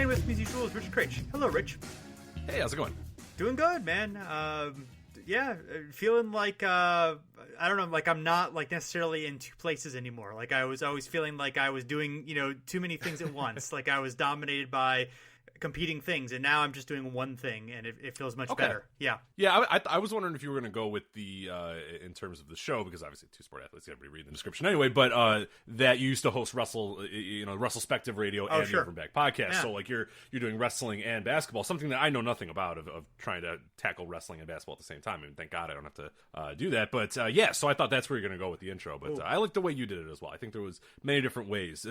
Today with me as usual is Rich Craich. Hello, Rich. Hey, how's it going? Doing good, man. Feeling like I don't know, like I'm not like necessarily in two places anymore. Like I was always feeling like I was doing, too many things at once. Like I was dominated by competing things, and now I'm just doing one thing, and it feels much better. Yeah. I was wondering if you were going to go with the in terms of the show, because obviously two sport athletes, everybody read the description anyway. But that you used to host Russell Spective Radio and the Over Back podcast. Yeah. So like you're doing wrestling and basketball, something that I know nothing about of trying to tackle wrestling and basketball at the same time. And thank God I don't have to do that. But so I thought that's where you're going to go with the intro. But I like the way you did it as well. I think there was many different ways,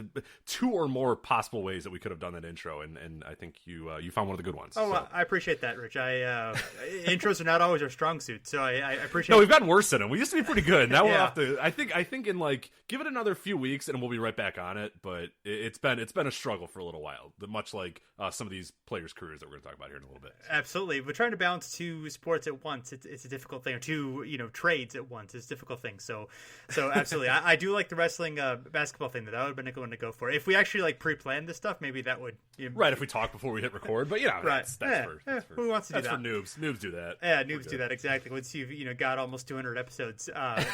two or more possible ways that we could have done that intro, and I think you found one of the good ones. Oh, so. I appreciate that, Rich. Intros are not always our strong suit, so I appreciate. No, we've gotten worse at them. We used to be pretty good. Now we'll have to. I think in like give it another few weeks and we'll be right back on it. But it's been a struggle for a little while, much like some of these players' careers that we're going to talk about here in a little bit. Absolutely, we're trying to balance two sports at once. It's a difficult thing, or two trades at once. It's a difficult thing. So absolutely, I do like the wrestling basketball thing. That would have been a good one to go for. If we actually like pre-planned this stuff, maybe that would right. If we talk before we hit record, but right. That's for who wants to do that? That's for noobs. Noobs do that. Yeah, noobs do that exactly. Once you've got almost 200 episodes on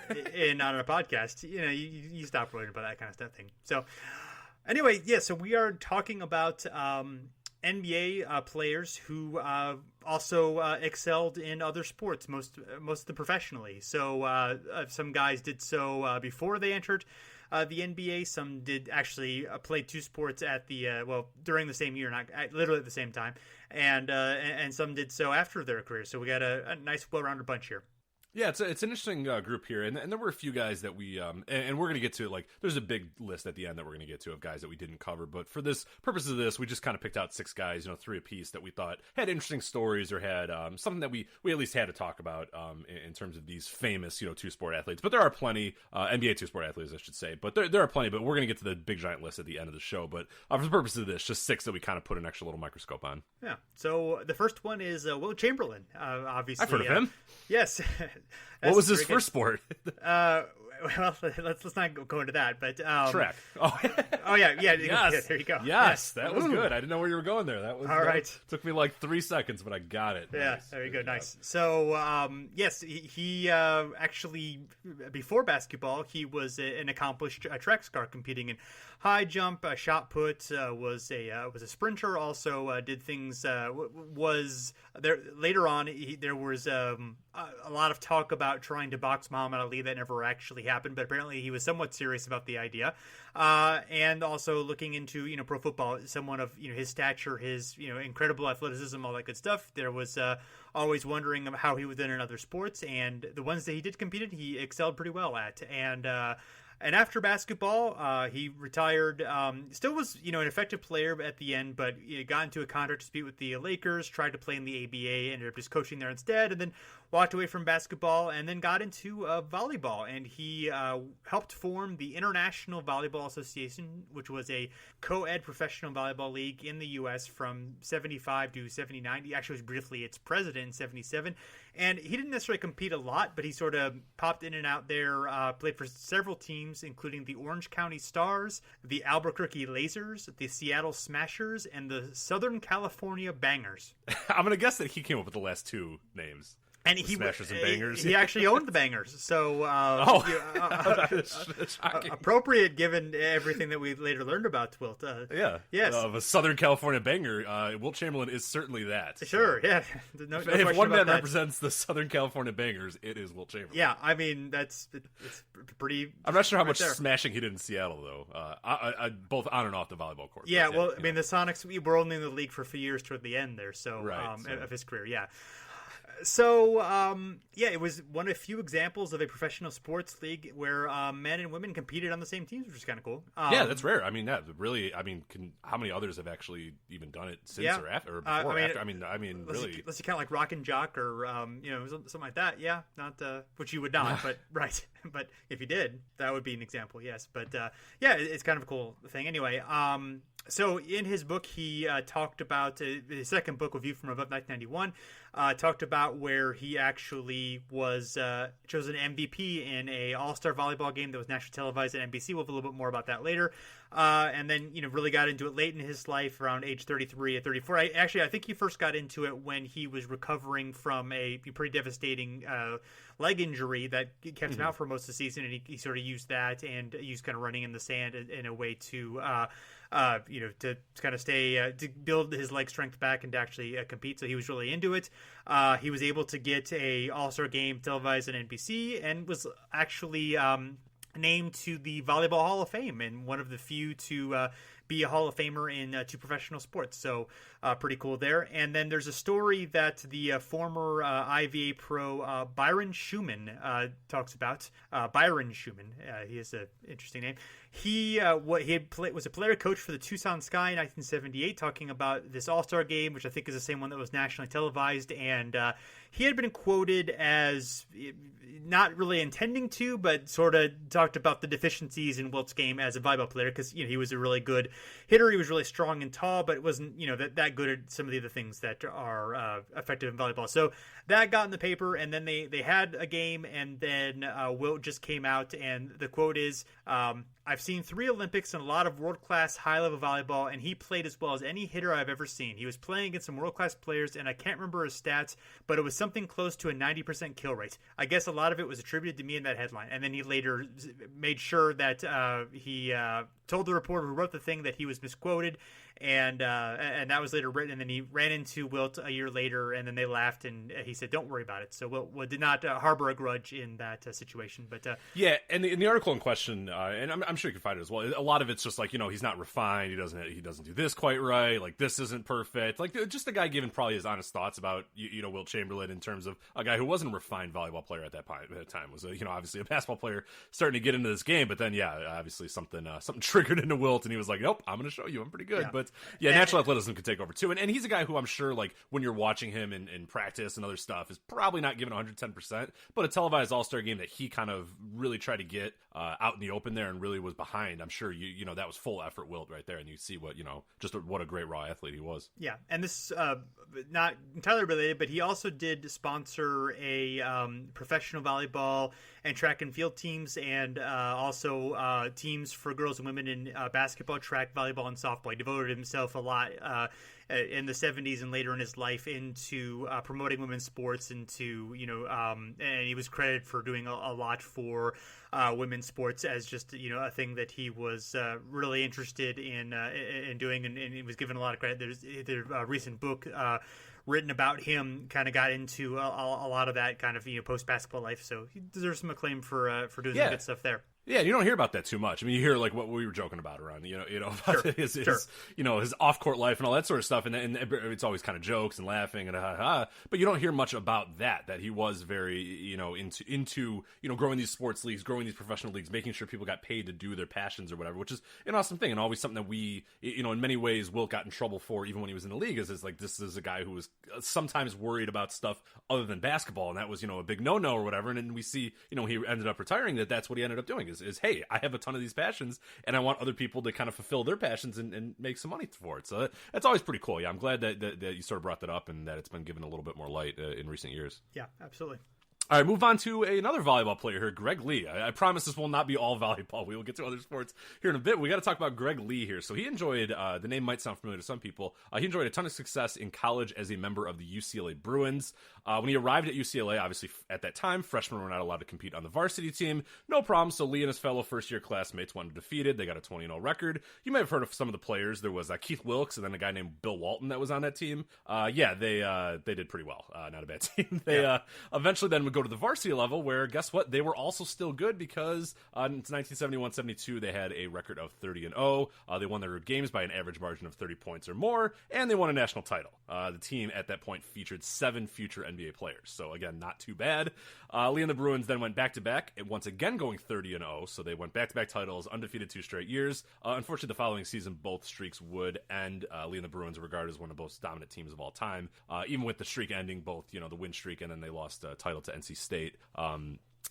a podcast, you stop worrying about that kind of stuff thing. So anyway, so we are talking about NBA players who also excelled in other sports, most of them professionally. So some guys did so before they entered the NBA. Some did actually play two sports at the during the same year, not literally at the same time, and some did so after their career. So we got a nice, well-rounded bunch here. Yeah, it's an interesting group here, and there were a few guys that we and we're going to get to, like, there's a big list at the end that we're going to get to of guys that we didn't cover, but for this purposes of this, we just kind of picked out 6 guys, 3 apiece that we thought had interesting stories or had something that we at least had to talk about in terms of these famous two-sport athletes. But there are plenty NBA two-sport athletes, I should say, but there are plenty. But we're going to get to the big giant list at the end of the show. But for the purposes of this, just 6 that we kind of put an extra little microscope on. Yeah. So the first one is Wilt Chamberlain. Obviously, I've heard of him. Yes. What was his first sport? Well, let's not go into that. But track. Oh yeah. Yes. There you go. Yes, that was good. I didn't know where you were going there. That was all right. Took me like 3 seconds, but I got it. Yeah, nice. There you go. Nice. So yes, he actually before basketball he was an accomplished track star, competing in high jump, shot put. Was a sprinter. Also did things. Was there later on? There was a lot of talk about trying to box Muhammad Ali. That never actually happened, but apparently he was somewhat serious about the idea. And also looking into pro football, someone of his stature, his incredible athleticism, all that good stuff. There was always wondering how he was in other sports, and the ones that he did compete in, he excelled pretty well at. And after basketball, he retired. Still was, an effective player at the end, but got into a contract dispute with the Lakers, tried to play in the ABA, ended up just coaching there instead, and then walked away from basketball and then got into volleyball. And he helped form the International Volleyball Association, which was a co-ed professional volleyball league in the U.S. from 75 to 79. He actually was briefly its president in 77. And he didn't necessarily compete a lot, but he sort of popped in and out there, played for several teams, including the Orange County Stars, the Albuquerque Lasers, the Seattle Smashers, and the Southern California Bangers. I'm going to guess that he came up with the last 2 names. And he Smashers and Bangers. He actually owned the Bangers, so appropriate given everything that we later learned about Wilt. Yes, of a Southern California Banger, Wilt Chamberlain is certainly that. Sure, yeah. No if one man represents the Southern California Bangers, it is Wilt Chamberlain. Yeah, I mean it's pretty. I'm not sure how much smashing he did in Seattle though, both on and off the volleyball court. Yeah, well, I mean the Sonics were only in the league for a few years toward the end there, so right, of his career, yeah. So, it was one of a few examples of a professional sports league where men and women competed on the same teams, which is kind of cool. Yeah, that's rare. I mean, really. I mean, how many others have actually even done it since or after or before? After? I mean, really. Unless you count like Rock and Jock or something like that. Yeah, not which you would not, but right. But if you did, that would be an example. Yes, but it's kind of a cool thing. Anyway, So in his book, he talked about his second book, View from Above 1991, talked about where he actually was chosen MVP in a all-star volleyball game that was nationally televised at NBC. We'll have a little bit more about that later. And then, really got into it late in his life, around age 33 or 34. I think he first got into it when he was recovering from a pretty devastating leg injury that kept him out for most of the season, and he sort of used that and used kind of running in the sand in a way to to kind of stay, to build his leg strength back and to actually compete. So he was really into it. He was able to get a All-Star game televised on NBC and was actually named to the Volleyball Hall of Fame, and one of the few to be a Hall of Famer in two professional sports. So pretty cool there. And then there's a story that the former IVA pro Byron Schumann talks about. Byron Schumann, he has an interesting name. He was a player coach for the Tucson Sky in 1978, talking about this All-Star game, which I think is the same one that was nationally televised. And he had been quoted as not really intending to, but sort of talked about the deficiencies in Wilt's game as a volleyball player, because he was a really good hitter. He was really strong and tall, but it wasn't that good at some of the other things that are effective in volleyball. So that got in the paper, and then they had a game, and then Wilt just came out, and the quote is, I've seen 3 Olympics and a lot of world-class high-level volleyball, and he played as well as any hitter I've ever seen. He was playing against some world-class players, and I can't remember his stats, but it was something close to a 90% kill rate. I guess a lot of it was attributed to me in that headline. And then he later made sure that he told the reporter who wrote the thing that he was misquoted, and that was later written. And then he ran into Wilt a year later, and then they laughed, and he said, "Don't worry about it." So Wilt did not harbor a grudge in that situation. But yeah, and in the article in question, and I'm sure you can find it as well. A lot of it's just like, he's not refined. He doesn't do this quite right. Like, this isn't perfect. Like, just the guy giving probably his honest thoughts about Wilt Chamberlain, in terms of a guy who wasn't a refined volleyball player at that time, was obviously a basketball player starting to get into this game. But then obviously something triggered into Wilt, and he was like, "Nope, I'm going to show you I'm pretty good." Yeah. But natural athleticism could take over too. And he's a guy who I'm sure, like, when you're watching him in practice and other stuff, is probably not given 110%. But a televised All-Star game that he kind of really tried to get out in the open there and really was behind, I'm sure that was full effort Wilt right there, and you see what what a great raw athlete he was. Yeah, and this not entirely related, but he also did sponsor a professional volleyball and track and field teams, and also teams for girls and women in basketball, track, volleyball, and softball. He devoted himself a lot in the 70s and later in his life into promoting women's sports, and he was credited for doing a lot for women's sports as just a thing that he was really interested in doing, and he was given a lot of credit. There's a recent book written about him kind of got into a lot of that kind of post basketball life, so he deserves some acclaim for doing some good stuff there. Yeah, you don't hear about that too much. I mean, you hear like what we were joking about around, about his his off-court life and all that sort of stuff, and it's always kind of jokes and laughing and but you don't hear much about that he was very into growing these sports leagues, growing these professional leagues, making sure people got paid to do their passions or whatever, which is an awesome thing, and always something that we in many ways Wilt got in trouble for even when he was in the league, is like, this is a guy who was sometimes worried about stuff other than basketball, and that was a big no or whatever. And then we see he ended up retiring, that's what he ended up doing is hey, I have a ton of these passions, and I want other people to kind of fulfill their passions and make some money for it. So that's always pretty cool. Yeah, I'm glad that you sort of brought that up, and that it's been given a little bit more light in recent years. Yeah, absolutely. All right, move on to another volleyball player here, Gregg Lee. I promise this will not be all volleyball. We will get to other sports here in a bit. We got to talk about Gregg Lee here. So he enjoyed, the name might sound familiar to some people, he enjoyed a ton of success in college as a member of the UCLA Bruins. When he arrived at UCLA, obviously at that time, freshmen were not allowed to compete on the varsity team. No problem, so Lee and his fellow first-year classmates went undefeated. They got a 20-0 record. You may have heard of some of the players. There was Keith Wilkes and then a guy named Bill Walton that was on that team. They did pretty well. Not a bad team. They eventually then would go to the varsity level, where, guess what? They were also still good, because in 1971-72, they had a record of 30-0. They won their games by an average margin of 30 points or more, and they won a national title. The team at that point featured 7 future NBA players. So again, not too bad. Lee and the Bruins then went back-to-back, and once again going 30-0. So they went back-to-back titles, undefeated 2 straight years. Unfortunately, the following season, both streaks would end. Lee and the Bruins are regarded as one of the most dominant teams of all time. Even with the streak ending, both the win streak, and then they lost a title to NC State.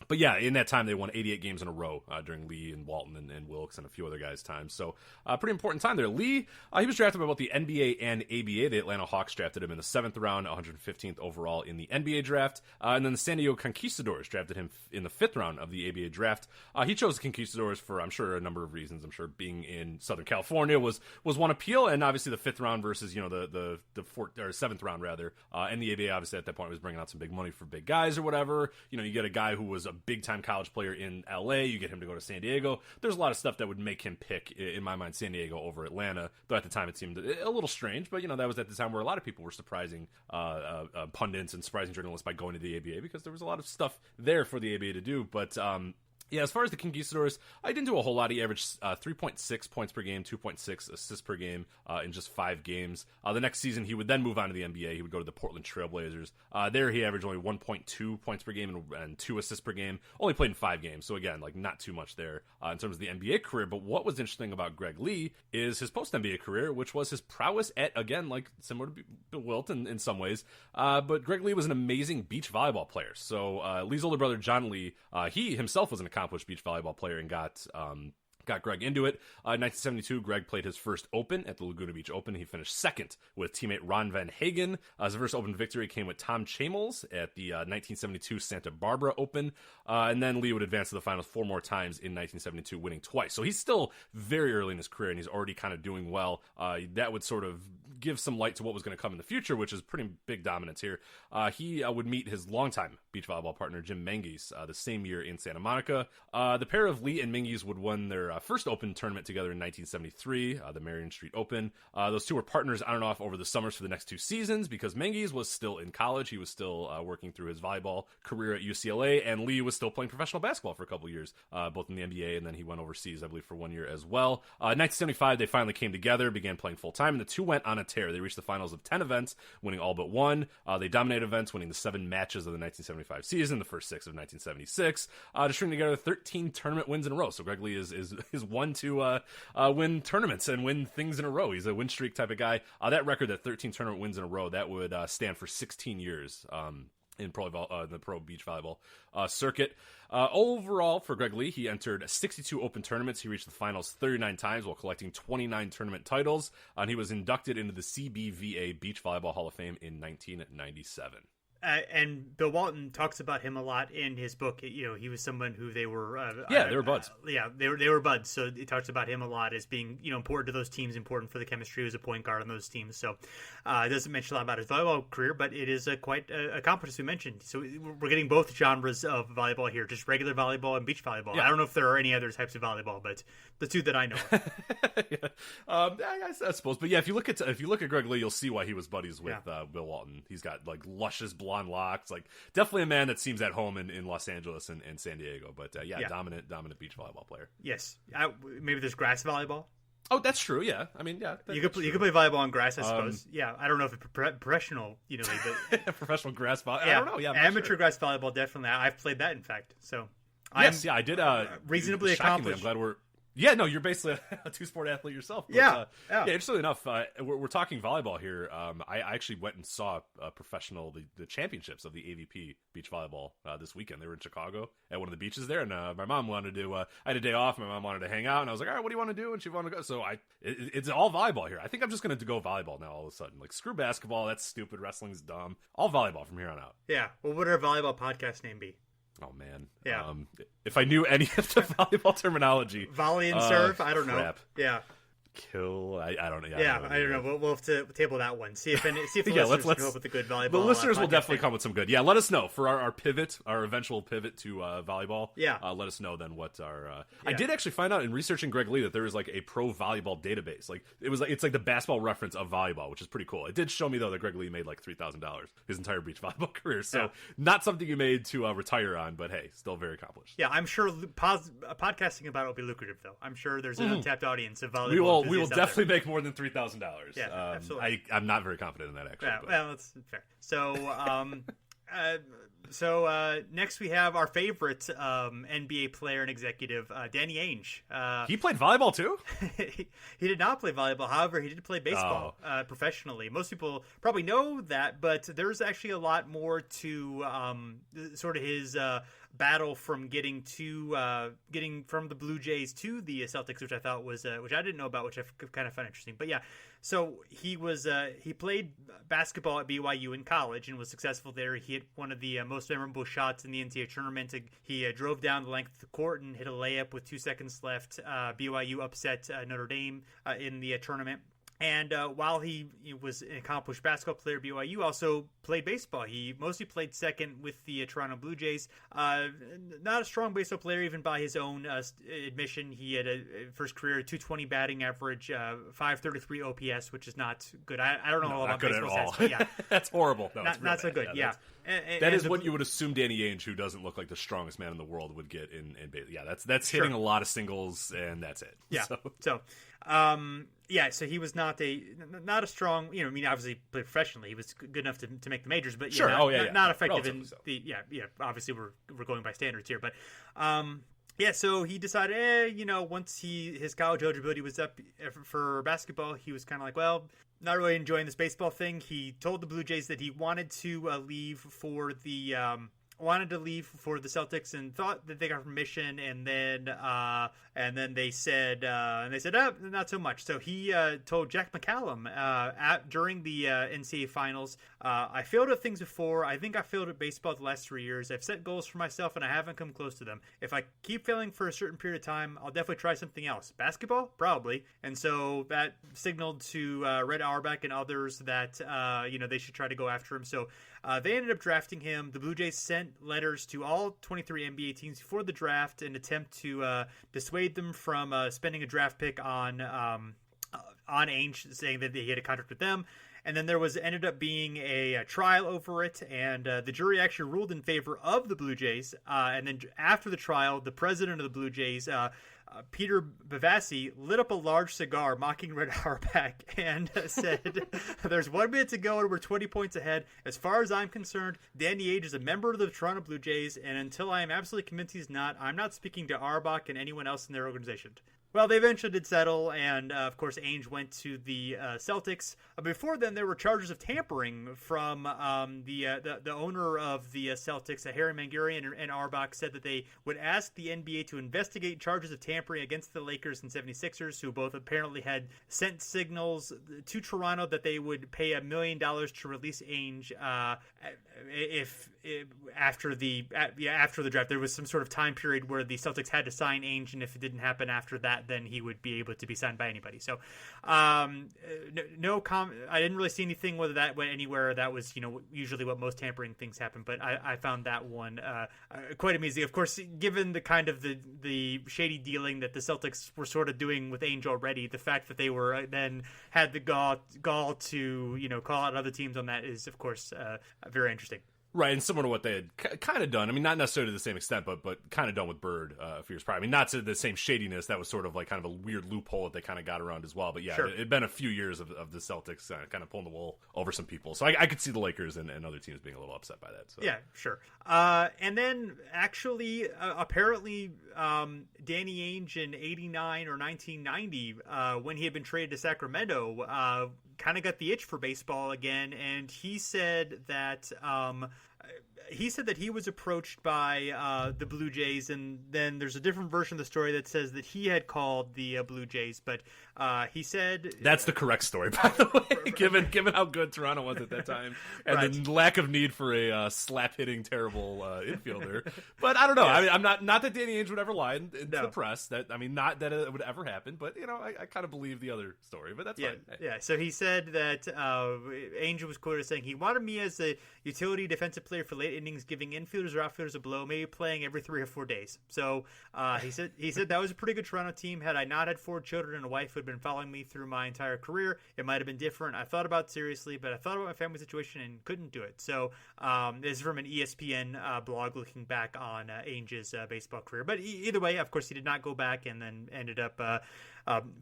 But yeah, in that time, they won 88 games in a row during Lee and Walton and Wilkes and a few other guys' times. So pretty important time there. Lee, he was drafted by both the NBA and ABA. The Atlanta Hawks drafted him in the 7th round, 115th overall in the NBA draft. And then the San Diego Conquistadors drafted him in the 5th round of the ABA draft. He chose the Conquistadors for, I'm sure, a number of reasons. I'm sure being in Southern California was one appeal, and obviously the 5th round versus, the 7th round, rather. And the ABA, obviously, at that point was bringing out some big money for big guys or whatever. You get a guy who was a big-time college player in LA, you get him to go to San Diego. There's a lot of stuff that would make him pick, in my mind, San Diego over Atlanta, though at the time it seemed a little strange, but that was at the time where a lot of people were surprising pundits and surprising journalists by going to the ABA, because there was a lot of stuff there for the ABA to do. But yeah, as far as the Conquistadors, I didn't do a whole lot. He averaged 3.6 points per game, 2.6 assists per game in just 5 games. The next season, he would then move on to the NBA. He would go to the Portland Trailblazers. There, he averaged only 1.2 points per game and 2 assists per game. Only played in 5 games, so again, not too much there in terms of the NBA career. But what was interesting about Gregg Lee is his post-NBA career, which was his prowess at, again, similar to Bill Walton in some ways. But Gregg Lee was an amazing beach volleyball player. So Lee's older brother, John Lee, he himself was an accomplished beach volleyball player and got Gregg into it. In 1972, Gregg played his first Open at the Laguna Beach Open. He finished 2nd with teammate Ron Van Hagen. His first Open victory came with Tom Chamels at the 1972 Santa Barbara Open. And then Lee would advance to the finals 4 more times in 1972, winning twice. So he's still very early in his career, and he's already kind of doing well. That would sort of give some light to what was going to come in the future, which is pretty big dominance here. He would meet his longtime beach volleyball partner, Jim Menges, the same year in Santa Monica. The pair of Lee and Menges would win their first Open tournament together in 1973, the Marion Street Open. Those two were partners on and off over the summers for the next 2 seasons because Menges was still in college. He was still working through his volleyball career at UCLA, and Lee was still playing professional basketball for a couple years, both in the NBA, and then he went overseas, I believe, for 1 year as well. 1975, they finally came together, began playing full-time, and the two went on a tear. They reached the finals of 10 events, winning all but 1. They dominated events, winning the 7 matches of the 1975 season, the first 6 of 1976, to string together 13 tournament wins in a row. So Gregg Lee is one to win tournaments and win things in a row. He's a win streak type of guy. That record, that 13 tournament wins in a row, that would stand for 16 years in the pro beach volleyball circuit. Overall, for Gregg Lee, he entered 62 Open tournaments. He reached the finals 39 times while collecting 29 tournament titles, and he was inducted into the CBVA Beach Volleyball Hall of Fame in 1997. And Bill Walton talks about him a lot in his book. He was someone who they were they were buds. They were buds. So he talks about him a lot as being important to those teams, important for the chemistry as a point guard on those teams. So it doesn't mention a lot about his volleyball career, but it is quite accomplished, as we mentioned. So we're getting both genres of volleyball here, just regular volleyball and beach volleyball. Yeah. I don't know if there are any other types of volleyball, but the two that I know of. Yeah. I suppose. But yeah, if you look at Gregg Lee, you'll see why he was buddies with Bill Walton. He's got luscious blonde locks, definitely a man that seems at home in Los Angeles and San Diego. But dominant beach volleyball player. Yes, maybe there's grass volleyball. Oh, that's true. Yeah, I mean, you could play volleyball on grass, I suppose. I don't know if it's professional, but professional grass volleyball. Yeah, I don't know. Yeah, amateur grass volleyball, definitely. I've played that, in fact. So I did. Reasonably accomplished. I'm glad Yeah, no, you're basically a two-sport athlete yourself. But, interestingly enough, we're talking volleyball here. I actually went and saw the championships of the AVP beach volleyball this weekend. They were in Chicago at one of the beaches there, and my mom wanted to I had a day off. My mom wanted to hang out, and I was like, all right, what do you want to do? And she wanted to go. So it's all volleyball here. I think I'm just going to go volleyball now all of a sudden. Screw basketball. That's stupid. Wrestling's dumb. All volleyball from here on out. Yeah. Well, what would our volleyball podcast name be? Oh, man. Yeah. If I knew any of the volleyball terminology. Volley and serve? I don't know. Crap. Yeah. Kill. I don't know. I don't know. We'll have to table that one. See if the listeners can come up with a good volleyball. The listeners will definitely come with some good. Yeah, let us know for our eventual pivot to volleyball. Yeah. Let us know then what our. I did actually find out in researching Gregg Lee that there is a pro volleyball database. It's the basketball reference of volleyball, which is pretty cool. It did show me though that Gregg Lee made $3,000 his entire beach volleyball career. So not something you made to retire on, but hey, still very accomplished. Yeah, I'm sure podcasting about it will be lucrative though. I'm sure there's an untapped audience of volleyball. We will definitely make more than $3,000. Yeah, absolutely. I'm not very confident in that actually. Yeah, well, that's fair. So, next we have our favorite NBA player and executive, Danny Ainge. He played volleyball too? He did not play volleyball. However, he did play baseball professionally. Most people probably know that, but there's actually a lot more to sort of his battle from getting from the Blue Jays to the Celtics, which I thought was which I didn't know about, which I kind of found interesting. But yeah, so he played basketball at BYU in college and was successful there. He hit one of the most memorable shots in the NCAA tournament. He drove down the length of the court and hit a layup with 2 seconds left. BYU upset Notre Dame in the tournament. And while he was an accomplished basketball player, BYU also played baseball. He mostly played second with the Toronto Blue Jays. Not a strong baseball player, even by his own admission. He had for his career 220 batting average, 533 OPS, which is not good. I don't know all about baseball stats, but yeah, that's horrible. No, not so good. Yeah. That is what you would assume Danny Ainge, who doesn't look like the strongest man in the world, would get in baseball. Yeah, that's hitting a lot of singles, and that's it. Yeah. So he was not a strong. Obviously played professionally. He was good enough to make the majors, but not effective in the. Obviously, we're going by standards here, but. So he decided, once his college eligibility was up for basketball, he was kind of like, well, not really enjoying this baseball thing. He told the Blue Jays that he wanted to leave for the Celtics and thought that they got permission, and then they said not so much. So he told Jack McCallum during the NCAA finals, I failed at things before. I think I failed at baseball the last 3 years. I've set goals for myself and I haven't come close to them. If I keep failing for a certain period of time, I'll definitely try something else. Basketball? Probably. And so that signaled to Red Auerbach and others that they should try to go after him. So they ended up drafting him. The Blue Jays sent letters to all 23 NBA teams before the draft in an attempt to dissuade them from spending a draft pick on Ainge, saying that he had a contract with them. And then there ended up being a trial over it, and the jury actually ruled in favor of the Blue Jays. And then after the trial, the president of the Blue Jays, Peter Bavasi, lit up a large cigar mocking Red Auerbach and said, there's 1 minute to go and we're 20 points ahead. As far as I'm concerned, Danny Ainge is a member of the Toronto Blue Jays, and until I am absolutely convinced he's not, I'm not speaking to Auerbach and anyone else in their organization. Well, they eventually did settle, and of course, Ainge went to the Celtics. Before then, there were charges of tampering from the owner of the Celtics, Harry Mangarian, and Auerbach said that they would ask the NBA to investigate charges of tampering against the Lakers and 76ers, who both apparently had sent signals to Toronto that they would pay $1 million to release Ainge after the draft. There was some sort of time period where the Celtics had to sign Ainge, and if it didn't happen after that, then he would be able to be signed by anybody. So, I didn't really see anything whether that went anywhere. That was, usually what most tampering things happen. But I found that one quite amusing. Of course, given the kind of the shady dealing that the Celtics were sort of doing with Ainge already, the fact that they were then had the gall to call out other teams on that is, of course, very interesting. Right, and similar to what they had kind of done. I mean, not necessarily to the same extent, but kind of done with Bird a few years prior. I mean, not to the same shadiness. That was sort of like kind of a weird loophole that they kind of got around as well. But yeah, It had been a few years of the Celtics kind of pulling the wool over some people. So I could see the Lakers and other teams being a little upset by that. So. Yeah, sure. And then actually, apparently, Danny Ainge in 89 or 1990, when he had been traded to Sacramento, kind of got the itch for baseball again, and he said that he was approached by the Blue Jays, and then there's a different version of the story that says that he had called the Blue Jays, but he said that's the correct story, by the way, given how good Toronto was at that time, and the lack of need for a slap hitting terrible infielder. But I don't know. Yes. I mean, I'm not that Danny Ainge would ever lie to the press. Not that it would ever happen. But I kind of believe the other story. But that's fine. Yeah. So he said that Ainge was quoted as saying he wanted me as a utility defensive player for late innings, giving infielders or outfielders a blow, maybe playing every 3 or 4 days. So he said that was a pretty good Toronto team. Had I not had 4 children and a wife who had been following me through my entire career, it might have been different. I thought about it seriously, but I thought about my family situation and couldn't do it. So this is from an ESPN blog looking back on Ainge's baseball career. But either way, of course, he did not go back and then ended up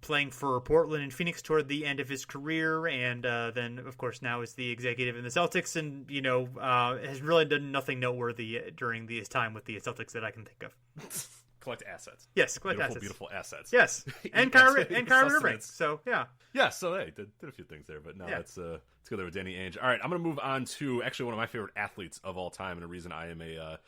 playing for Portland and Phoenix toward the end of his career, and then, of course, now is the executive in the Celtics, and has really done nothing noteworthy during his time with the Celtics that I can think of. collect assets. Yes, collect beautiful assets. Yes, and Kyrie Irving. So yeah. So hey, did a few things there, but no, let's go there with Danny Ainge. All right, I'm going to move on to actually one of my favorite athletes of all time, and a reason I am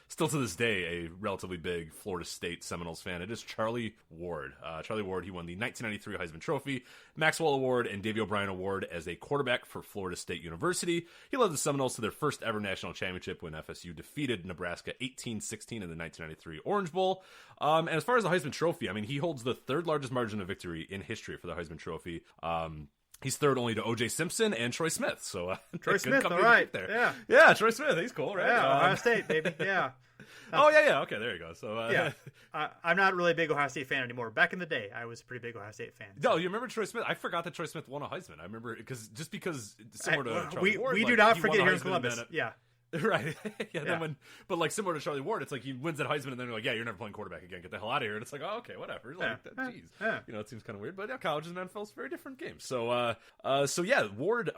still to this day a relatively big Florida State Seminoles fan. It is Charlie Ward. Charlie Ward, he won the 1993 Heisman Trophy, Maxwell Award, and Davey O'Brien Award as a quarterback for Florida State University. He led the Seminoles to their first ever national championship when FSU defeated Nebraska 18-16 in the 1993 Orange Bowl. And as far as the Heisman Trophy, I mean, he holds the third largest margin of victory in history for the Heisman Trophy. He's third only to O.J. Simpson and Troy Smith. So Troy Smith, all right. There. Yeah, Troy Smith. He's cool, right? Yeah, Ohio State, baby. Yeah. Yeah. Okay, there you go. So I'm not really a big Ohio State fan anymore. Back in the day, I was a pretty big Ohio State fan. So. No, you remember Troy Smith? I forgot that Troy Smith won a Heisman. I remember because similar to Charlie Ward, we do not forget here in Columbus. Yeah. Right. Then but similar to Charlie Ward, it's like he wins that Heisman and then they're like, yeah, you're never playing quarterback again. Get the hell out of here. And it's like, oh, okay, whatever. Like, geez. It seems kind of weird. But colleges and NFL's very different games. So Ward,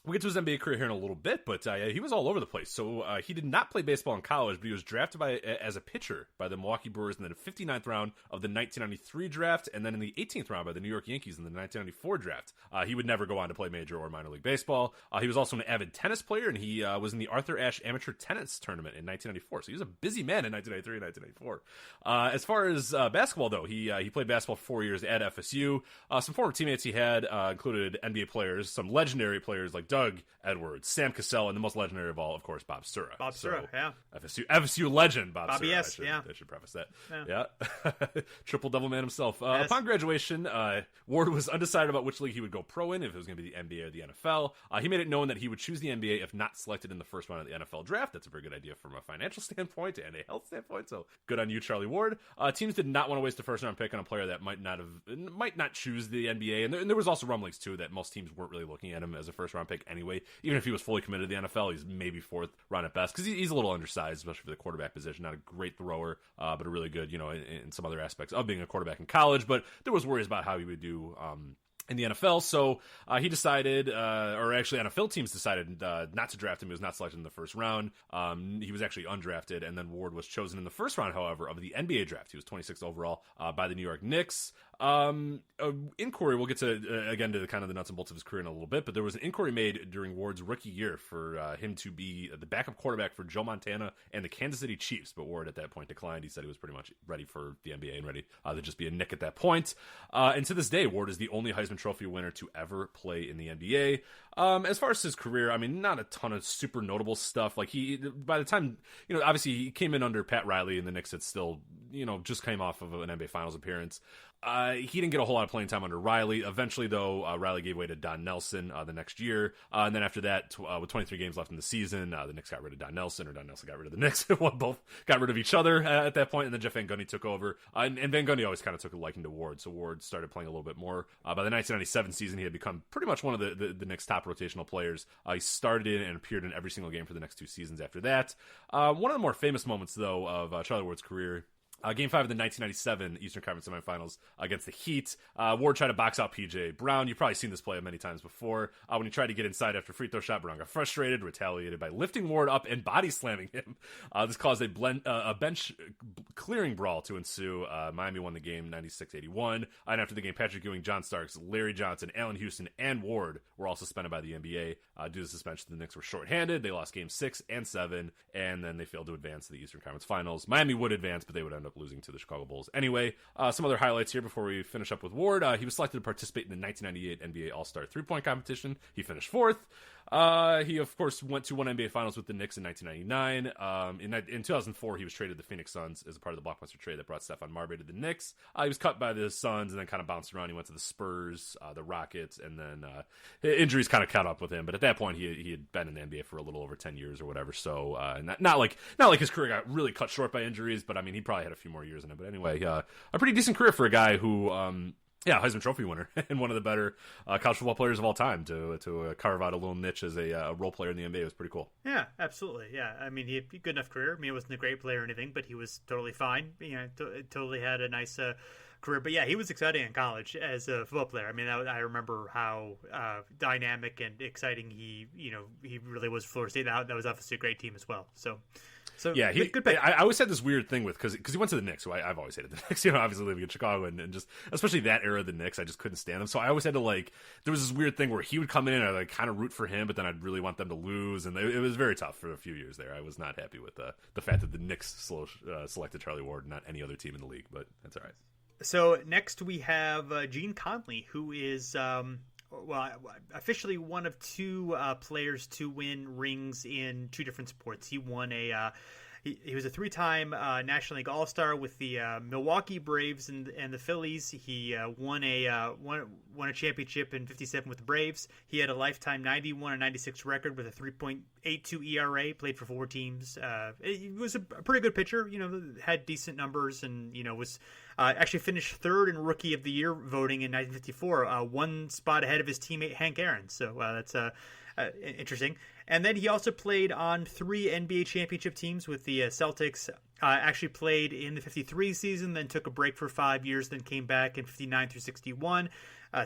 we'll get to his NBA career here in a little bit, but he was all over the place. So he did not play baseball in college, but he was drafted as a pitcher by the Milwaukee Brewers in the 59th round of the 1993 draft, and then in the 18th round by the New York Yankees in the 1994 draft. He would never go on to play major or minor league baseball. He was also an avid tennis player, and he was in the Arthur Ashe Amateur Tennis Tournament in 1994. So he was a busy man in 1993 and 1994. As far as basketball, though, he played basketball for 4 years at FSU. Some former teammates he had included NBA players, some legendary players like Doug Edwards, Sam Cassell, and the most legendary of all, of course, Bob Sura. FSU legend, Bobby Sura. I should preface that. Yeah. Triple-double man himself. Upon graduation, Ward was undecided about which league he would go pro in, if it was going to be the NBA or the NFL. He made it known that he would choose the NBA if not selected in the first round of the NFL draft. That's a very good idea from a financial standpoint and a health standpoint, so good on you, Charlie Ward. Teams did not want to waste a first-round pick on a player that might not choose the NBA, and there was also rumblings, too, that most teams weren't really looking at him as a first-round pick anyway. Even if he was fully committed to the NFL, he's maybe fourth round at best, because he's a little undersized, especially for the quarterback position. Not a great thrower, but a really good, in some other aspects of being a quarterback in college. But there was worries about how he would do in the NFL, so he decided, or actually NFL teams decided not to draft him. He was not selected in the first round. He was actually undrafted, and then Ward was chosen in the first round, however, of the NBA draft. He was 26th overall by the New York Knicks. Inquiry, we'll get to again to kind of the nuts and bolts of his career in a little bit, but there was an inquiry made during Ward's rookie year for him to be the backup quarterback for Joe Montana and the Kansas City Chiefs, but Ward at that point declined. He said he was pretty much ready for the NBA and ready to just be a Knick at that point. And to this day, Ward is the only Heisman Trophy winner to ever play in the NBA. As far as his career, I mean, not a ton of super notable stuff. Like by the time, obviously he came in under Pat Riley, and the Knicks had still, just came off of an NBA Finals appearance. He didn't get a whole lot of playing time under Riley. Eventually, though, Riley gave way to Don Nelson the next year. And then after that, with 23 games left in the season, the Knicks got rid of Don Nelson, or Don Nelson got rid of the Knicks. Both got rid of each other at that point, and then Jeff Van Gundy took over. And Van Gundy always kind of took a liking to Ward, so Ward started playing a little bit more. By the 1997 season, he had become pretty much one of the Knicks' top rotational players. He started in and appeared in every single game for the next 2 seasons after that. One of the more famous moments, though, of Charlie Ward's career, Game 5 of the 1997 Eastern Conference semifinals against the Heat. Ward tried to box out P.J. Brown. You've probably seen this play many times before. When he tried to get inside after free throw shot, Brown got frustrated, retaliated by lifting Ward up and body slamming him. This caused a bench clearing brawl to ensue. Miami won the game 96-81. And after the game, Patrick Ewing, John Starks, Larry Johnson, Allen Houston, and Ward were all suspended by the NBA. Due to suspension, the Knicks were shorthanded. They lost Games 6 and 7, and then they failed to advance to the Eastern Conference Finals. Miami would advance, but they would end up losing to the Chicago Bulls. Anyway, some other highlights here before we finish up with Ward. He was selected to participate in the 1998 NBA All-Star three-point competition. He finished 4th. He, of course, went to one NBA Finals with the Knicks in 1999. In 2004, he was traded to the Phoenix Suns as a part of the blockbuster trade that brought Stephon Marbury to the Knicks. He was cut by the Suns and then kind of bounced around. He went to the Spurs, the Rockets, and then injuries kind of caught up with him. But at that point, he had been in the NBA for a little over 10 years or whatever. So not like his career got really cut short by injuries, but I mean, he probably had a few more years in it. But anyway, a pretty decent career for a guy who Heisman Trophy winner and one of the better college football players of all time to carve out a little niche as a role player in the NBA was pretty cool. Yeah, absolutely. Yeah, I mean, he had a good enough career. I mean, he wasn't a great player or anything, but he was totally fine. Totally had a nice career. But yeah, he was exciting in college as a football player. I mean, I remember how dynamic and exciting he really was for Florida State. That was obviously a great team as well. So. So yeah, good pick. I always had this weird thing with because he went to the Knicks, who I've always hated the Knicks. Obviously living in Chicago and just especially that era of the Knicks, I just couldn't stand them. So I always had to there was this weird thing where he would come in and I'd kind of root for him, but then I'd really want them to lose, and it was very tough for a few years there. I was not happy with the fact that the Knicks selected Charlie Ward, not any other team in the league, but that's all right. So next we have Gene Conley, who is officially one of two players to win rings in two different sports. He won he was a 3-time National League All-Star with the Milwaukee Braves and the Phillies. He won a championship in '57 with the Braves. He had a lifetime 91 and 96 record with a 3.82 ERA. Played for 4 teams. He was a pretty good pitcher. Had decent numbers, and was actually finished 3rd in Rookie of the Year voting in 1954, one spot ahead of his teammate Hank Aaron. So that's interesting. And then he also played on 3 NBA championship teams with the Celtics. Actually played in the 53 season, then took a break for 5 years, then came back in 59 through 61.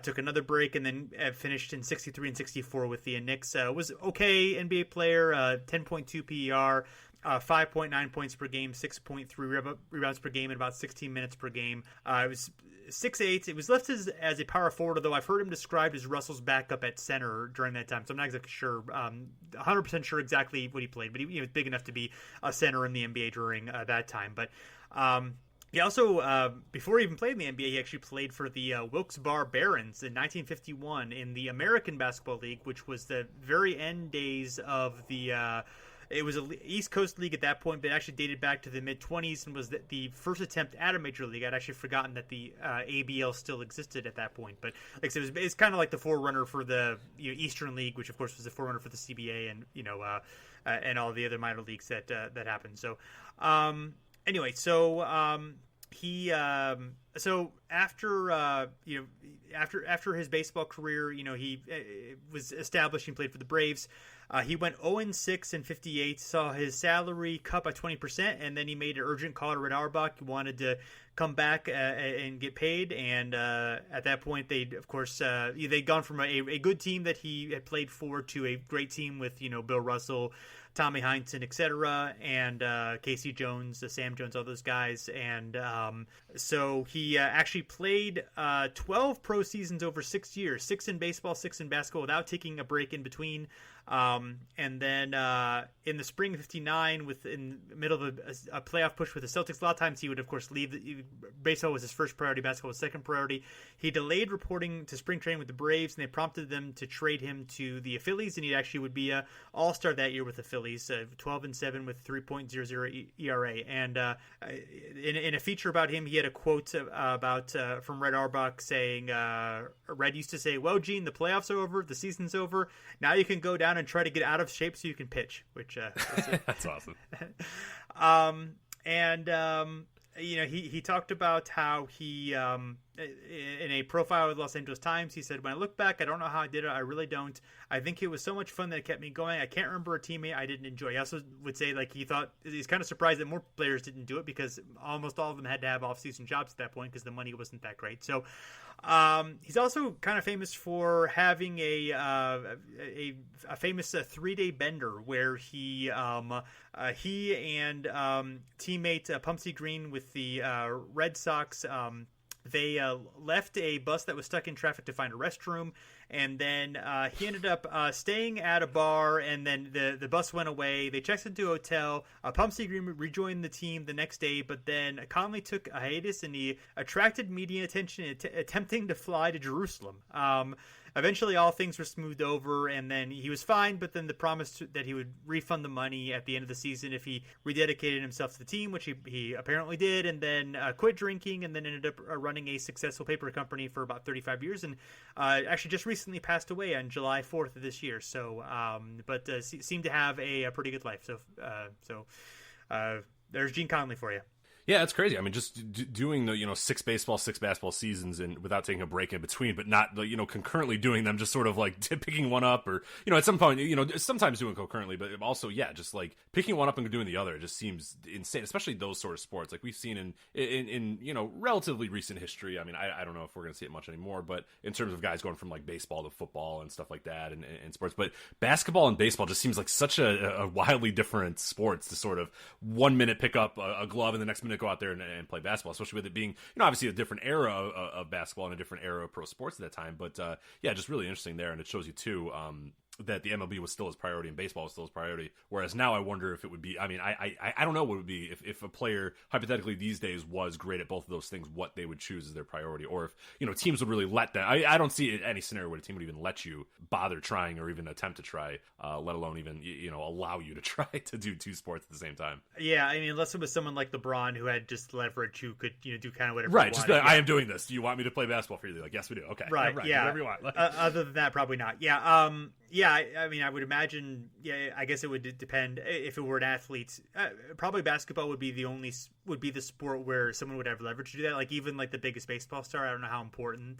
Took another break, and then finished in 63 and 64 with the Knicks. Was okay NBA player, 10.2 PER, 5.9 points per game, 6.3 rebounds per game, and about 16 minutes per game. It was 6'8". It was listed as a power forward, although I've heard him described as Russell's backup at center during that time. So I'm not exactly sure, 100% sure exactly what he played, but he was big enough to be a center in the NBA during that time. But he also, before he even played in the NBA, he actually played for the Wilkes-Barre Barons in 1951 in the American Basketball League, which was the very end days of the it was an East Coast league at that point, but it actually dated back to the mid-20s and was the first attempt at a major league. I'd actually forgotten that the ABL still existed at that point. But like I said, it's kind of like the forerunner for the Eastern League, which of course was the forerunner for the CBA and and all the other minor leagues that happened. So anyway, so he so after after his baseball career, he was established and played for the Braves. He went 0-6 in 58, saw his salary cut by 20%, and then he made an urgent call to Red Auerbach. He wanted to come back and get paid, and at that point, they'd gone from a good team that he had played for to a great team with Bill Russell, Tommy Heinsohn, etc., and Casey Jones, Sam Jones, all those guys. And so he actually played 12 pro seasons over 6 years, 6 in baseball, 6 in basketball, without taking a break in between. And then in the spring of '59, in the middle of a playoff push with the Celtics, a lot of times he would, of course, leave. Baseball was his first priority, basketball was second priority. He delayed reporting to spring training with the Braves, and they prompted them to trade him to the Phillies, and he actually would be an all-star that year with the Phillies, 12-7 with 3.00 ERA. And in a feature about him, he had a quote from Red Auerbach saying, Red used to say, "Well, Gene, the playoffs are over, the season's over. Now you can go down and try to get out of shape so you can pitch," which that's awesome. He talked about how he in a profile with Los Angeles Times, he said, "When I look back, I don't know how I did it. I really don't. I think it was so much fun that it kept me going. I can't remember a teammate I didn't enjoy." He also would say he's kind of surprised that more players didn't do it because almost all of them had to have off-season jobs at that point because the money wasn't that great. So he's also kind of famous for having a famous 3-day bender where he and teammate Pumpsy Green with the Red Sox, they left a bus that was stuck in traffic to find a restroom, and then he ended up staying at a bar, and then the bus went away. They checked into a hotel. Pumpsy Green rejoined the team the next day, but then Conley took a hiatus, and he attracted media attention attempting to fly to Jerusalem. Eventually, all things were smoothed over, and then he was fine, but then the promise that he would refund the money at the end of the season if he rededicated himself to the team, which he apparently did, and then quit drinking, and then ended up running a successful paper company for about 35 years, and actually just recently passed away on July 4th of this year. So, but seemed to have a pretty good life. So there's Gene Conley for you. Yeah, it's crazy. I mean, just doing the 6 baseball, 6 basketball seasons and without taking a break in between, but not concurrently doing them, just sort of like picking one up, or at some point sometimes doing concurrently, but also just like picking one up and doing the other. It just seems insane, especially those sort of sports like we've seen in relatively recent history. I mean, I don't know if we're going to see it much anymore, but in terms of guys going from like baseball to football and stuff like that, and sports, but basketball and baseball just seems like such a wildly different sports to sort of 1 minute pick up a glove and the next minute go out there and play basketball, especially with it being obviously a different era of basketball and a different era of pro sports at that time. But just really interesting there, and it shows you too that the MLB was still his priority and baseball was still his priority, whereas now I wonder if it would be, I don't know what it would be if a player hypothetically these days was great at both of those things, what they would choose as their priority, or if teams would really let that. I don't see any scenario where a team would even let you bother trying or even attempt to try, let alone even allow you to try to do 2 sports at the same time. Yeah, I mean, unless it was someone like LeBron who had just leverage, who could do kind of whatever. Right, just I am doing this. Do you want me to play basketball for you? Like, yes, we do. Okay, right, yeah, whatever you want. Other than that, probably not. Yeah, I mean, I would imagine. Yeah, I guess it would depend if it were an athlete. Probably basketball would be the sport where someone would have leverage to do that. Like even like the biggest baseball star, I don't know how important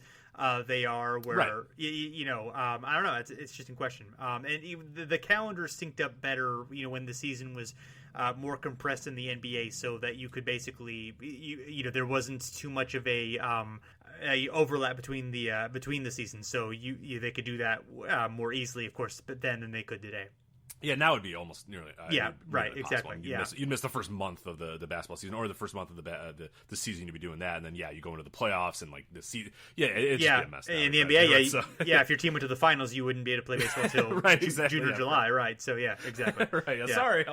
they are. Where right. I don't know. It's just in question. And even the calendar synced up better. When the season was more compressed in the NBA, so that you could basically there wasn't too much of a overlap between the seasons, so they could do that more easily, of course, but then than they could today. Yeah, now it'd be almost nearly right, exactly. You'd miss the first month of the basketball season, or the first month of the season. You'd be doing that, and then you go into the playoffs and like the season. Yeah, it's just a mess. In the NBA, if your team went to the finals, you wouldn't be able to play baseball till right, exactly, June or July, right? So yeah, exactly. Right. Yeah, sorry,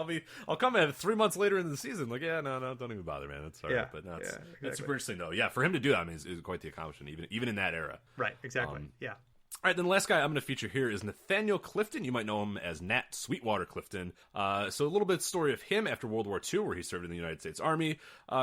I'll come in 3 months later in the season. Like, no, don't even bother, man. It's all right. But no, it's super interesting though. Yeah, for him to do that, I mean, is quite the accomplishment, even in that era. Right. Exactly. All right, then the last guy I'm going to feature here is Nathaniel Clifton. You might know him as Nat Sweetwater Clifton. So a little bit of story of him after World War II, where he served in the United States Army.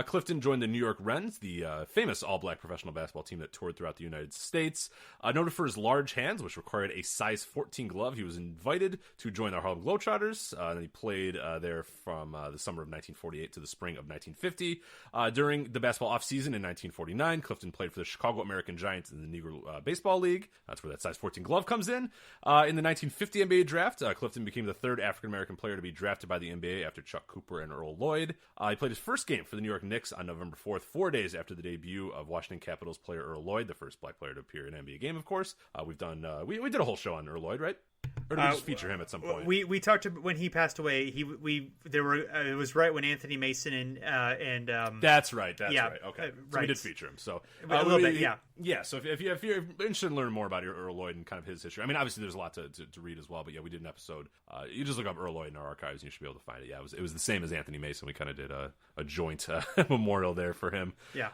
Clifton joined the New York Wrens, the famous all-black professional basketball team that toured throughout the United States. Noted for his large hands, which required a size 14 glove, he was invited to join the Harlem Globetrotters. And he played there from the summer of 1948 to the spring of 1950. During the basketball offseason in 1949, Clifton played for the Chicago American Giants in the Negro Baseball League. That's where that size 14 glove comes in. In the 1950 NBA draft, Clifton became the 3rd African-American player to be drafted by the NBA after Chuck Cooper and Earl Lloyd. He played his first game for the New York Knicks on November 4th, 4 days after the debut of Washington Capitals player Earl Lloyd, the first black player to appear in an NBA game, of course. We've done we did a whole show on Earl Lloyd, right? Or did we just feature him at some point? We talked about when he passed away. It was right when Anthony Mason and that's right. Okay, so right. We did feature him. So a little bit, yeah. So if you're interested in learning more about Earl Lloyd and kind of his history, I mean, obviously there's a lot to read as well. But we did an episode. You just look up Earl Lloyd in our archives, and you should be able to find it. Yeah, it was the same as Anthony Mason. We kind of did a joint memorial there for him. Yeah.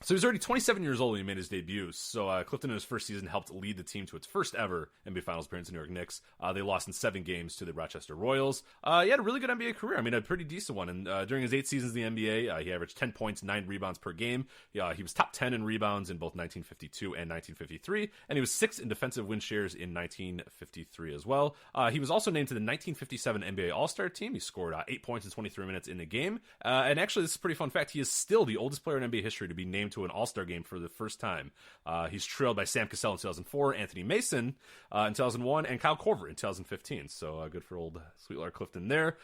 So he was already 27 years old when he made his debut. So Clifton in his first season helped lead the team to its first ever NBA Finals appearance in New York Knicks. They lost in 7 games to the Rochester Royals. He had a really good NBA career. I mean, a pretty decent one. And during his 8 seasons in the NBA, he averaged 10 points, 9 rebounds per game. He was top 10 in rebounds in both 1952 and 1953. And he was 6th in defensive win shares in 1953 as well. He was also named to the 1957 NBA All-Star team. He scored 8 points in 23 minutes in the game. And actually, this is a pretty fun fact. He is still the oldest player in NBA history to be named to an All-Star game for the first time. He's trailed by Sam Cassell in 2004, Anthony Mason in 2001, and Kyle Korver in 2015. So good for old Sweetwater Clifton there.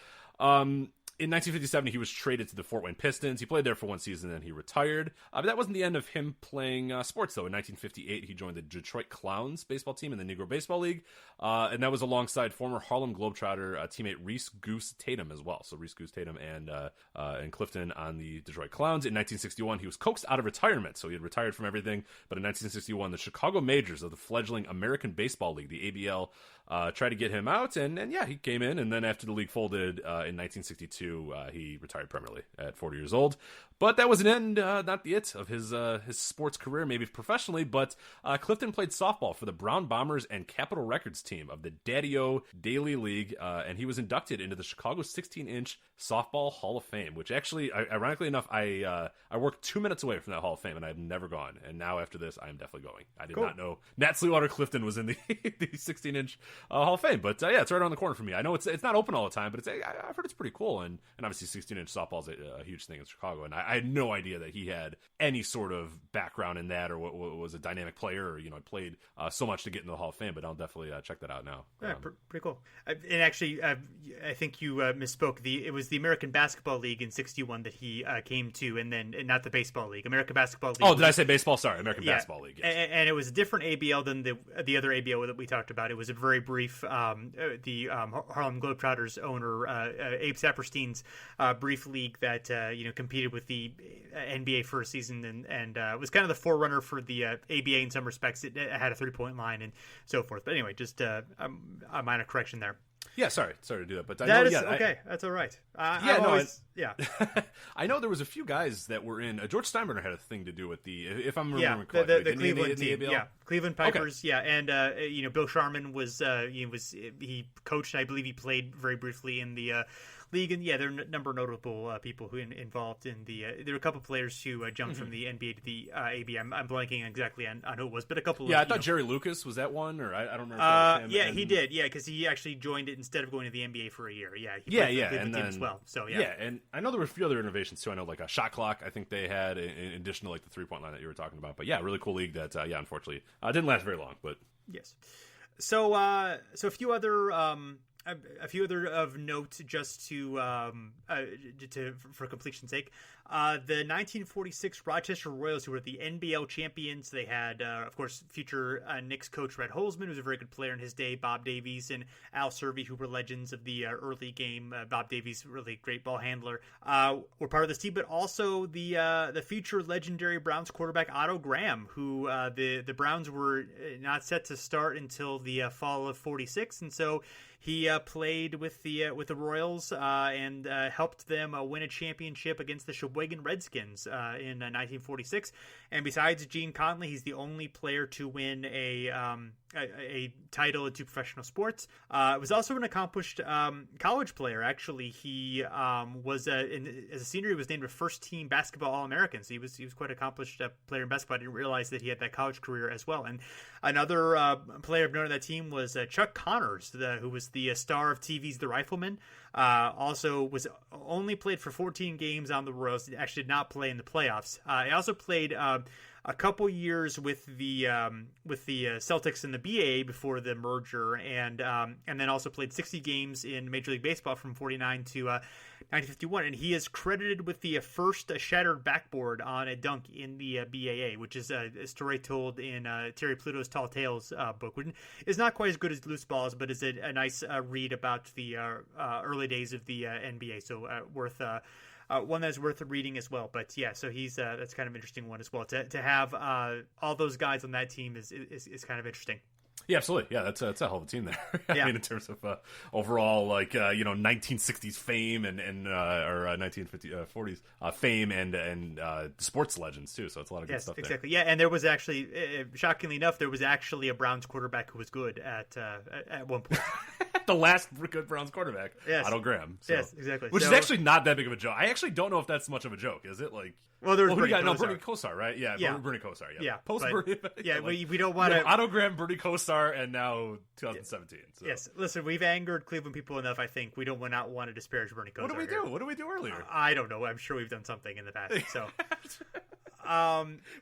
In 1957, he was traded to the Fort Wayne Pistons. He played there for 1 season, and then he retired. But that wasn't the end of him playing sports, though. In 1958, he joined the Detroit Clowns baseball team in the Negro Baseball League, and that was alongside former Harlem Globetrotter teammate Reese Goose Tatum as well. So Reese Goose Tatum and Clifton on the Detroit Clowns. In 1961, he was coaxed out of retirement, so he had retired from everything. But in 1961, the Chicago Majors of the fledgling American Baseball League, the ABL, tried to get him out, and he came in, and then after the league folded in 1962, he retired permanently at 40 years old. But that was an end, not the it, of his sports career, maybe professionally, but Clifton played softball for the Brown Bombers and Capitol Records team of the Daddy-O Daily League, and he was inducted into the Chicago 16-inch Softball Hall of Fame, which actually, ironically enough, I work 2 minutes away from that Hall of Fame, and I've never gone, and now after this, I am definitely going. I did not know Nat Sweetwater Clifton was in the 16-inch Hall of Fame, but it's right around the corner for me. I know it's not open all the time, but I've heard it's pretty cool, and one, and obviously 16-inch softball is a huge thing in Chicago, and I had no idea that he had any sort of background in that or what was a dynamic player or, played so much to get into the Hall of Fame, but I'll definitely check that out now. Yeah, pretty cool. And actually, I think you misspoke. It was the American Basketball League in '61 that he came to, and not the Baseball League. American Basketball League. Oh, did I say baseball? Sorry, American Basketball League. Yes. And it was a different ABL than the other ABL that we talked about. It was a very brief. The Harlem Globetrotters owner Abe Saperstein's brief league that competed with the NBA for a season and was kind of the forerunner for the ABA in some respects. It had a 3-point line and so forth. But anyway, just a minor correction there. Yeah, sorry to do that, but okay. That's all right. I know there was a few guys that were in. George Steinbrenner had a thing to do with if I'm remembering correctly, the Cleveland team. Yeah, Cleveland Pipers. Okay. Yeah, and Bill Sharman was he coached. I believe he played very briefly in the league, and there are a number of notable people who involved in the. There were a couple of players who jumped from the NBA to the ABA. I'm blanking exactly on who it was, but a couple. Yeah, I thought Jerry Lucas was that one, or I don't remember. He did. Yeah, because he actually joined it instead of going to the NBA for a year. Yeah, and then as well. So and I know there were a few other innovations too. I know like a shot clock. I think they had in addition to like the 3-point line that you were talking about. But really cool league that unfortunately didn't last very long. But yes, so a few other. A few other of note, just for completion's sake. The 1946 Rochester Royals, who were the NBL champions, they had, of course, future Knicks coach Red Holzman, who was a very good player in his day, Bob Davies, and Al Servey, who were legends of the early game. Bob Davies, really great ball handler, were part of this team, but also the future legendary Browns quarterback Otto Graham, who the Browns were not set to start until the fall of '46, and so he played with the Royals and helped them win a championship against the Sheboygan Redskins in 1946. And besides Gene Conley, he's the only player to win a title in 2 professional sports. Was also an accomplished college player. Actually, he was as a senior, he was named a first-team basketball All-American. So he was quite an accomplished player in basketball. I didn't realize that he had that college career as well. And another player of note on that team was Chuck Connors, who was the star of TV's The Rifleman. Also was only played for 14 games on the Royals. Actually did not play in the playoffs. He also played a couple years with the Celtics and the BAA before the merger, and then also played 60 games in Major League Baseball from 49 to 1951. And he is credited with the first shattered backboard on a dunk in the BAA, which is a story told in Terry Pluto's Tall Tales book, which is not quite as good as Loose Balls, but is a nice read about the early days of the NBA. So worth. One that's worth reading as well. But so he's that's kind of an interesting one as well. To have all those guys on that team is kind of interesting. Yeah, absolutely. Yeah, that's a hell of a team there. I mean, in terms of overall, 1960s fame and or 1940s fame and sports legends too. So it's a lot of good stuff. Yes, exactly. Yeah, and there was actually, shockingly enough, there was actually a Browns quarterback who was good at one point. The last good Browns quarterback, Otto Graham. So. Yes, exactly. Which is actually not that big of a joke. I actually don't know if that's much of a joke. Is it like? Well, there was Bernie Kosar, right? Yeah. Bernie Kosar. Yeah. Bernie. Yeah, we don't want to. Otto Graham, Bernie Kosar, and now 2017. So. Yes. Listen, we've angered Cleveland people enough. I think we don't want to disparage Bernie Kosar. What did we do? What did we do earlier? I don't know. I'm sure we've done something in the past. So.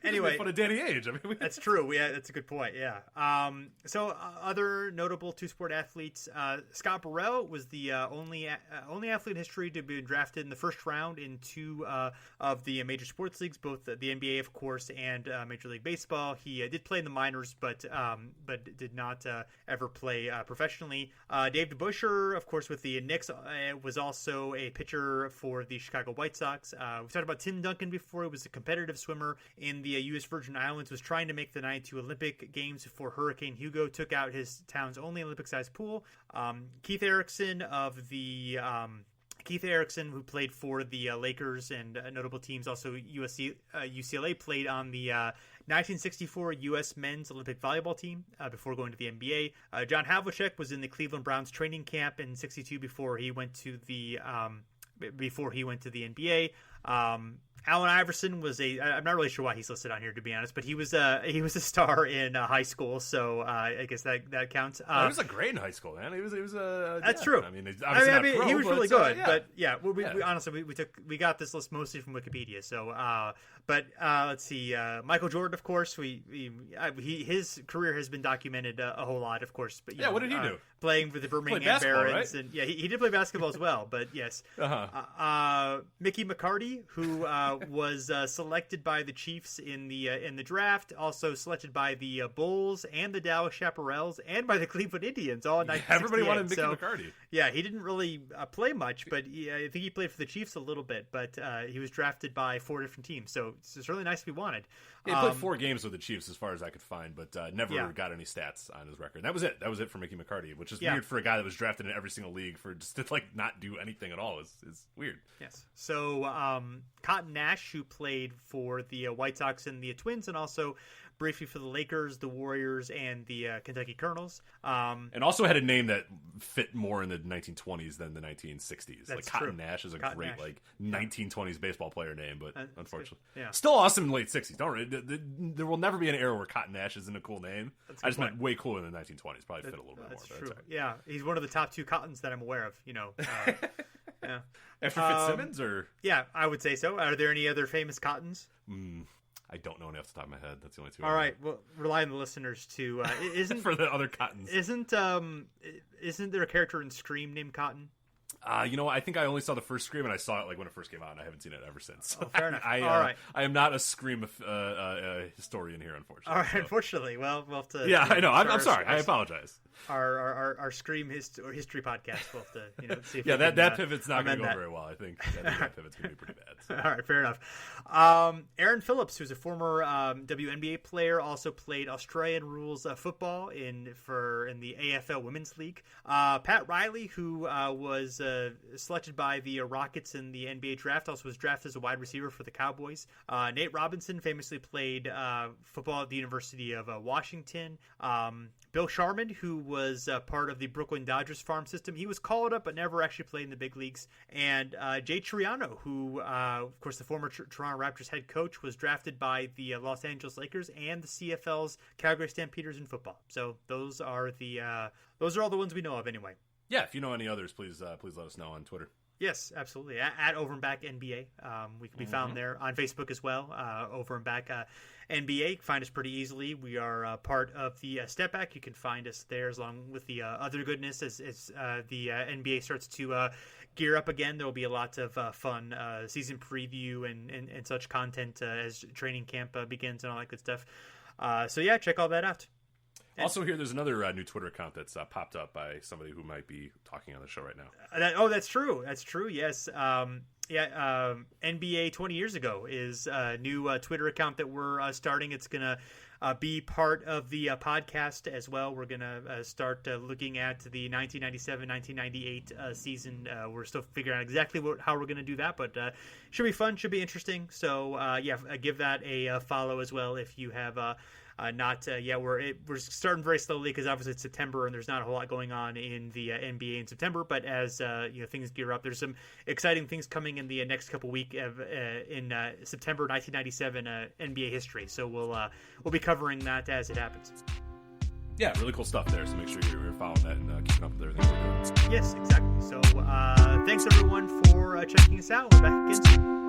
Anyway, made fun of Danny Ainge. I mean, that's true. That's a good point. Yeah. So other notable 2-sport athletes. Scott Burrell was the only athlete in history to be drafted in the first round in 2 of the major sports leagues, both the NBA, of course, and Major League Baseball. He did play in the minors, but did not ever play professionally. Dave DeBusschere, of course, with the Knicks, was also a pitcher for the Chicago White Sox. We talked about Tim Duncan before. He was a competitive swimmer in the U.S. Virgin Islands, was trying to make the 92 Olympic Games before Hurricane Hugo took out his town's only Olympic-sized pool. Keith Erickson, who played for the Lakers and notable teams, also UCLA, played on the 1964 U.S. men's Olympic volleyball team before going to the NBA. John Havlicek was in the Cleveland Browns training camp in '62 before he went to the NBA. Allen Iverson was I'm not really sure why he's listed on here, to be honest, but he was a star in high school, so I guess that counts. He was great in high school, man. He was that's true. I mean, he was really good, but yeah, we honestly we got this list mostly from Wikipedia. So, but let's see, Michael Jordan, of course, his career has been documented a whole lot, of course. But what did he do? Playing for the Birmingham Barons, right? And he did play basketball as well. But yes, Mickey McCarty, who was selected by the Chiefs in the draft, also selected by the Bulls and the Dallas Chaparrals and by the Cleveland Indians. All in 1968. Everybody wanted Mickey McCarty. Yeah, he didn't really play much, but I think he played for the Chiefs a little bit. But he was drafted by 4 different teams, so it's really nice to be wanted. Yeah, he played 4 games with the Chiefs, as far as I could find, but never got any stats on his record. That was it. That was it for Mickey McCarty, which is weird for a guy that was drafted in every single league for just to not do anything at all. Is weird. Yes. So Cot Nash, who played for the White Sox and the Twins, and also briefly for the Lakers, the Warriors, and the Kentucky Colonels. And also had a name that fit more in the 1920s than the 1960s. That's Cotton Nash is a great 1920s baseball player name, but unfortunately. Yeah. Still awesome in the late 60s. There will never be an era where Cotton Nash isn't a cool name. I just meant way cooler in the 1920s. Probably fit a little bit more. That's true. That's right. Yeah, he's one of the top 2 Cottons that I'm aware of, yeah. After Fitzsimmons, or? Yeah, I would say so. Are there any other famous Cottons? I don't know any off the top of my head. That's the only 2. All right, well, rely on the listeners to isn't for the other Cottons. Isn't there a character in Scream named Cotton? I think I only saw the first Scream, and I saw it when it first came out, and I haven't seen it ever since. So fair enough. All right. I am not a Scream historian here, unfortunately. All right, unfortunately. Well, we'll have to. Yeah, I know. I'm sorry. I apologize. Our Scream history podcast. We'll have to see if that pivot's not going to go very well. I think that pivot's going to be pretty bad. So. All right, fair enough. Aaron Phillips, who's a former WNBA player, also played Australian rules football in the AFL Women's League. Pat Riley, who was selected by the Rockets in the NBA draft, also was drafted as a wide receiver for the Cowboys. Nate Robinson famously played football at the University of Washington. Bill Sharman, who was part of the Brooklyn Dodgers farm system, he was called up but never actually played in the big leagues. And Jay Triano, who, of course, the former Toronto Raptors head coach, was drafted by the Los Angeles Lakers and the CFL's Calgary Stampeders in football. So those are all the ones we know of anyway. Yeah, if you know any others, please let us know on Twitter. Yes, absolutely. At Over and Back NBA. We can be found there on Facebook as well. Over and Back NBA. You can find us pretty easily. We are part of the Step Back. You can find us there along with the other goodness as the NBA starts to gear up again. There will be a lot of fun season preview and such content as training camp begins and all that good stuff. So yeah, check all that out. Also, there's another new Twitter account that's popped up by somebody who might be talking on the show right now. That's true. That's true. Yes. NBA 20 years ago is a new Twitter account that we're starting. It's going to be part of the podcast as well. We're going to start looking at the 1997-1998 season. We're still figuring out exactly how we're going to do that, but should be fun, should be interesting. So, give that a follow as well if you have we're starting very slowly because obviously it's September and there's not a whole lot going on in the NBA in September. But as things gear up, there's some exciting things coming in the next couple weeks in September 1997 NBA history. So we'll be covering that as it happens. Yeah, really cool stuff there. So make sure you're following that and keeping up with everything we're doing. Yes, exactly. So thanks everyone for checking us out. We're back again soon.